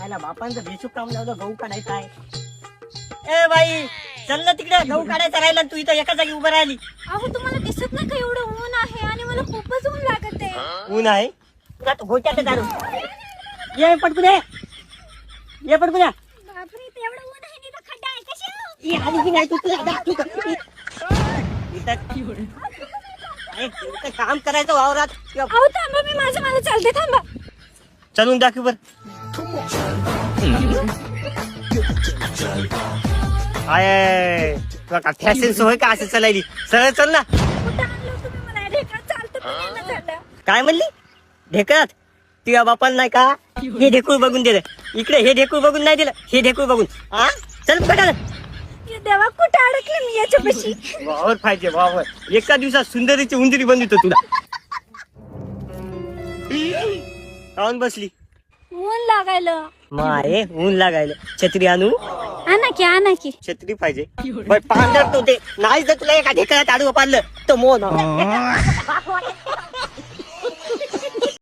आयला बापांचं बेचूक काम लावलं गहू काढायचा आहे. ए बाई चल ना तिकडे, गहू काढायचा राहिला तू इथं एका जागी उभं राहिली. अहो तुम्हाला दिसत नाही का एवढं ऊन आहे आणि मला खूपच ऊन लागत आहे. ऊन आहे तुला तो गोट्यात दारू. ये पटकून ये पटकून या. बापरे ते एवढं ऊन आहे तिथं खड्डा आहे कशी हो? ये आली की नाही तू तुला दाखवू का? इथं काम करायचं वावरात. अहो थांबा मी माझं चालते थांबा. चलून दाखव बर. आय तुला का फॅशन सोय का असं चलायली? सरळ चल ना. कुठं आणलं तुम्ही मला ढेकळात चालतं पण येणं झालं. काय म्हणली? ढेकळात तुझ्या बापाला नाही का हे ढेकूळ बघून दिलं? इकडे हे ढेकूळ बघून नाही दिलं, हे ढेकूळ बघून. हा चल पटाल. ये देवा कुठं अडकले मी याच्यापाशी. वावर पाहिजे वावर. एका दिवसात सुंदरीची उंदरी बनवितो तुला. काऊन बसली? ऊन लागायलं. मारे ऊन लागायला. छत्री आणू? आणा की छत्री पाहिजे. पांढर तो ते नाही जर तुला एका ढेकळात आडवं पाडलं तर मोन